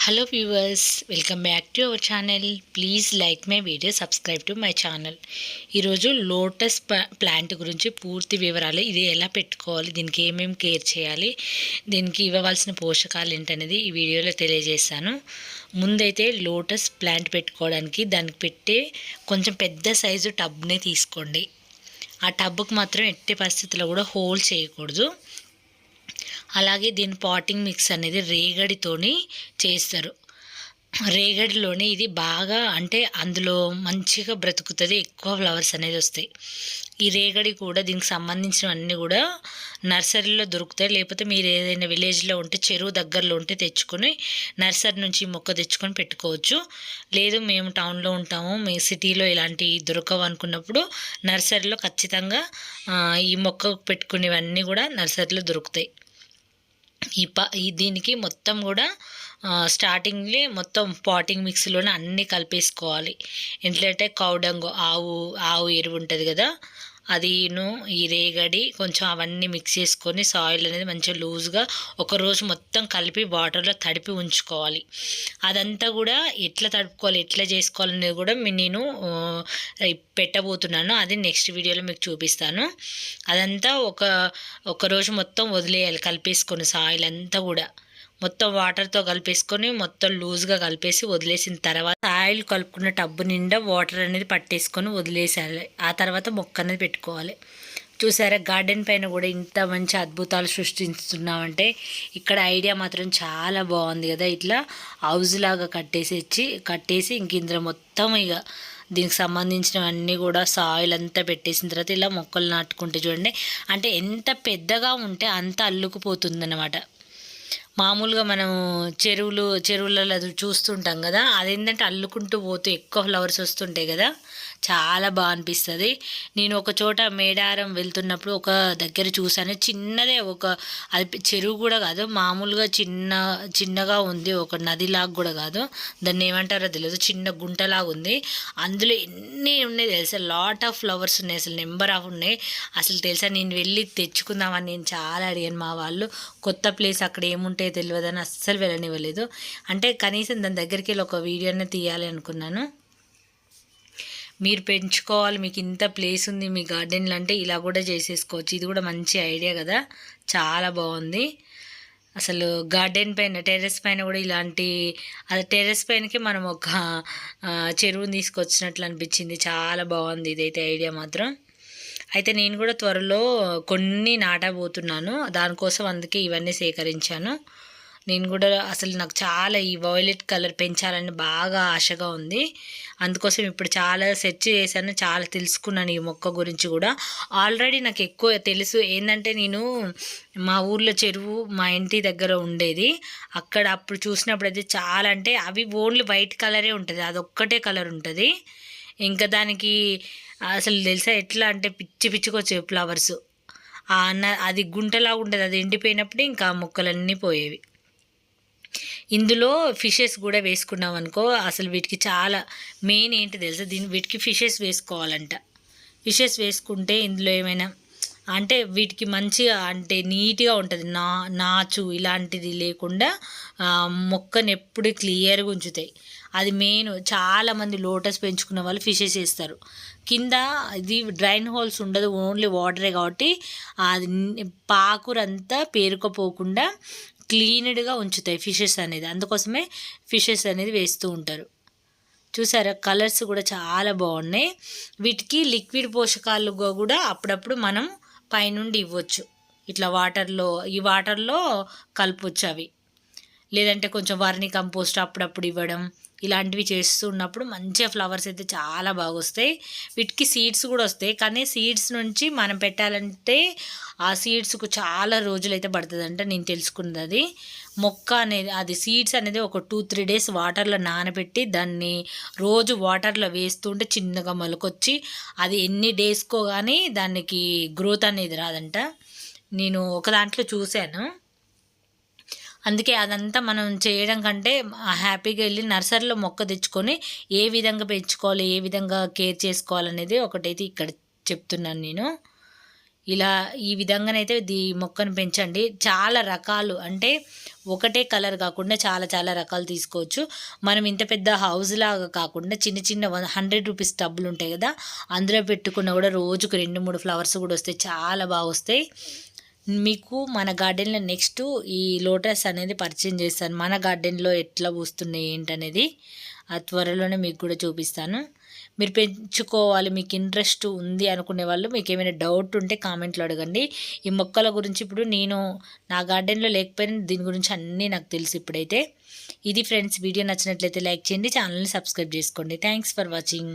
Hello viewers, welcome back to our channel. Please like my video, subscribe to my channel. ఈరోజు lotus plant గురించి పూర్తి వివరాలు, ఇది ఎలా పెట్టుకోవాలి, దీనికి ఏమేమి కేర్ చేయాలి, దీనికి ఇవ్వవలసిన పోషకాలు ఏంటనేది ఈ వీడియోలో తెలియజేస్తాను. ముందైతే లోటస్ ప్లాంట్ పెట్టుకోవడానికి దానికి పెట్టే కొంచెం పెద్ద సైజు టబ్ని తీసుకోండి. ఆ టబ్కి మాత్రం ఎట్టి పరిస్థితుల్లో కూడా హోల్ చేయకూడదు. అలాగే దీని పాటింగ్ మిక్స్ అనేది రేగడితోని చేస్తారు. రేగడిలోనే ఇది బాగా అంటే అందులో మంచిగా బ్రతుకుతుంది, ఎక్కువ ఫ్లవర్స్ అనేది వస్తాయి. ఈ రేగడి కూడా దీనికి సంబంధించినవన్నీ కూడా నర్సరీలో దొరుకుతాయి. లేకపోతే మీరు ఏదైనా విలేజ్లో ఉంటే, చెరువు దగ్గరలో ఉంటే తెచ్చుకొని నర్సరీ నుంచి మొక్క తెచ్చుకొని పెట్టుకోవచ్చు. లేదు మేము టౌన్లో ఉంటాము, మీ సిటీలో ఇలాంటి దొరకవు అనుకున్నప్పుడు నర్సరీలో ఖచ్చితంగా ఈ మొక్క పెట్టుకునేవన్నీ కూడా నర్సరీలో దొరుకుతాయి. దీనికి మొత్తం కూడా స్టార్టింగ్లే మొత్తం పాటింగ్ మిక్స్లోనే అన్నీ కలిపేసుకోవాలి. ఎట్లంటే కౌడంగు ఆవు ఎరువు ఉంటుంది కదా, అదిను ఈ రేగడి కొంచెం అవన్నీ మిక్స్ చేసుకొని సాయిల్ అనేది మంచిగా లూజ్గా ఒకరోజు మొత్తం కలిపి వాటర్లో తడిపి ఉంచుకోవాలి. అదంతా కూడా ఎట్లా తడుపుకోవాలి, ఎట్లా చేసుకోవాలనేది కూడా నేను పెట్టబోతున్నాను. అది నెక్స్ట్ వీడియోలో మీకు చూపిస్తాను. అదంతా ఒక రోజు మొత్తం వదిలేయాలి కలిపేసుకొని, సాయిల్ అంతా కూడా మొత్తం వాటర్తో కలిపేసుకొని మొత్తం లూజ్గా కలిపేసి వదిలేసిన తర్వాత ఆయిల్ కలుపుకున్న టబ్బు నిండా వాటర్ అనేది పట్టేసుకొని వదిలేసేయాలి. ఆ తర్వాత మొక్క అనేది పెట్టుకోవాలి. చూసారా, గార్డెన్ పైన కూడా ఇంత మంచి అద్భుతాలు సృష్టిస్తున్నామంటే ఇక్కడ ఐడియా మాత్రం చాలా బాగుంది కదా. ఇట్లా హౌజ్ లాగా కట్టేసి ఇంక ఇందులో మొత్తం ఇక దీనికి సంబంధించినవన్నీ కూడా సాయిల్ అంతా పెట్టేసిన తర్వాత ఇలా మొక్కలు నాటుకుంటే చూడండి, అంటే ఎంత పెద్దగా ఉంటే అంత అల్లుకుపోతుందన్నమాట. మామూలుగా మనం చెరువులలో అది చూస్తుంటాం కదా, అదేంటంటే అల్లుకుంటూ పోతూ ఎక్కువ ఫ్లవర్స్ వస్తుంటాయి కదా, చాలా బాగా అనిపిస్తుంది. నేను ఒక చోట మేడారం వెళ్తున్నప్పుడు ఒక దగ్గర చూశాను, చిన్నదే, అది చెరువు కూడా కాదు, మామూలుగా చిన్నగా ఉంది, ఒక నదిలాగా కూడా కాదు, దాన్ని ఏమంటారో తెలియదు, చిన్న గుంటలాగా ఉంది. అందులో ఎన్ని ఉన్నాయి తెలుసా, లాట్ ఆఫ్ ఫ్లవర్స్ ఉన్నాయి, అసలు నెంబర్ ఆఫ్ ఉన్నాయి. అసలు తెలుసా, నేను వెళ్ళి తెచ్చుకుందామని నేను చాలా అడిగాను మా వాళ్ళు. కొత్త ప్లేస్, అక్కడ ఏముంటాయో తెలియదని అస్సలు వెళ్ళనివ్వలేదు. అంటే కనీసం దాని దగ్గరికి వెళ్ళి ఒక వీడియోనే తీయాలి అనుకున్నాను. మీరు పెంచుకోవాలి, మీకు ఇంత ప్లేస్ ఉంది మీ గార్డెన్లో అంటే ఇలా కూడా చేసేసుకోవచ్చు. ఇది కూడా మంచి ఐడియా కదా, చాలా బాగుంది. అసలు గార్డెన్ పైన, టెర్రస్ పైన కూడా ఇలాంటి, అది టెర్రస్ పైనకి మనం ఒక చెరువుని తీసుకొచ్చినట్లు అనిపించింది. చాలా బాగుంది ఇదైతే ఐడియా మాత్రం. అయితే నేను కూడా త్వరలో కొన్ని నాటబోతున్నాను, దానికోసం అందుకే ఇవన్నీ సేకరించాను. నేను కూడా అసలు నాకు చాలా ఈ వైలెట్ కలర్ పెంచాలని బాగా ఆశగా ఉంది. అందుకోసం ఇప్పుడు చాలా సెర్చ్ చేశాను, చాలా తెలుసుకున్నాను ఈ మొక్క గురించి కూడా. ఆల్రెడీ నాకు ఎక్కువ తెలుసు. ఏంటంటే నేను మా ఊర్లో చెరువు మా ఇంటి దగ్గర ఉండేది, అక్కడ అప్పుడు చూసినప్పుడు అయితే చాలా, అంటే అవి ఓన్లీ వైట్ కలరే ఉంటుంది, అదొక్కటే కలర్ ఉంటుంది. ఇంకా దానికి అసలు తెలుసా ఎట్లా అంటే పిచ్చిగా వచ్చేవి ఫ్లవర్స్. అది గుంటలా ఉండేది, అది ఎండిపోయినప్పుడు ఇంకా మొక్కలన్నీ పోయేవి. ఇందులో ఫిషెస్ కూడా వేసుకున్నాం అనుకో, అసలు వీటికి చాలా మెయిన్ ఏంటి తెలుసా, వీటికి ఫిషెస్ వేసుకోవాలంట. ఫిషెస్ వేసుకుంటే ఇందులో ఏమైనా అంటే వీటికి మంచిగా, అంటే నీట్గా ఉంటుంది, నాచు ఇలాంటిది లేకుండా మొక్కను ఎప్పుడు క్లియర్గా ఉంచుతాయి. అది మెయిన్. చాలామంది లోటస్ పెంచుకున్న వాళ్ళు ఫిషెస్ వేస్తారు. కింద ఇది డ్రైన్ హోల్స్ ఉండదు, ఓన్లీ వాటరే కాబట్టి అది పాకురంతా పేరుకుపోకుండా క్లీన్డ్గా ఉంచుతాయి ఫిషెస్ అనేది. అందుకోసమే ఫిషెస్ అనేది వేస్తూ ఉంటారు. చూసారా, కలర్స్ కూడా చాలా బాగున్నాయి. వీటికి లిక్విడ్ పోషకాలుగా కూడా అప్పుడప్పుడు మనం పైనుండి ఇవ్వచ్చు. ఇట్లా ఈ వాటర్లో కలపవచ్చు అవి. లేదంటే కొంచెం వర్మి కంపోస్ట్ అప్పుడప్పుడు ఇవ్వడం, ఇలాంటివి చేస్తున్నప్పుడు మంచిగా ఫ్లవర్స్ అయితే చాలా బాగా వస్తాయి. వీటికి సీడ్స్ కూడా వస్తాయి, కానీ సీడ్స్ నుంచి మనం పెట్టాలంటే ఆ సీడ్స్కు చాలా రోజులైతే పడుతుందంట నేను తెలుసుకున్నది. మొక్క అనేది, అది సీడ్స్ అనేది ఒక 2-3 డేస్ వాటర్లో నానబెట్టి దాన్ని రోజు వాటర్లో వేస్తుంటే చిన్నగా మొలకొచ్చి, అది ఎన్ని డేస్కో కానీ దానికి గ్రోత్ అనేది రాదంట. నేను ఒక దాంట్లో చూశాను. అందుకే అదంతా మనం చేయడం కంటే హ్యాపీగా వెళ్ళి నర్సరీలో మొక్క తెచ్చుకొని ఏ విధంగా పెంచుకోవాలి, ఏ విధంగా కేర్ చేసుకోవాలనేది ఒకటైతే ఇక్కడ చెప్తున్నాను నేను. ఇలా ఈ విధంగానైతే మొక్కను పెంచండి. చాలా రకాలు, అంటే ఒకటే కలర్ కాకుండా చాలా చాలా రకాలు తీసుకోవచ్చు. మనం ఇంత పెద్ద హౌస్ లాగా కాకుండా చిన్న చిన్న 100 రూపీస్ టబ్బులు ఉంటాయి కదా, అందులో పెట్టుకున్న కూడా రోజుకు 2-3 ఫ్లవర్స్ కూడా వస్తాయి, చాలా బాగా వస్తాయి. మీకు మన గార్డెన్లో నెక్స్ట్ ఈ లోటస్ అనేది పరిచయం చేస్తాను, మన గార్డెన్లో ఎట్లా పూస్తున్నాయి ఏంటనేది ఆ త్వరలోనే మీకు కూడా చూపిస్తాను. మీరు పెంచుకోవాలి, మీకు ఇంట్రెస్ట్ ఉంది అనుకునే వాళ్ళు మీకు ఏమైనా డౌట్ ఉంటే కామెంట్లో అడగండి. ఈ మొక్కల గురించి ఇప్పుడు నేను నా గార్డెన్లో లేకపోయినా దీని గురించి అన్నీ నాకు తెలుసు ఇప్పుడైతే. ఇది ఫ్రెండ్స్, వీడియో నచ్చినట్లయితే లైక్ చేయండి, ఛానల్ని సబ్స్క్రైబ్ చేసుకోండి. Thanks for watching.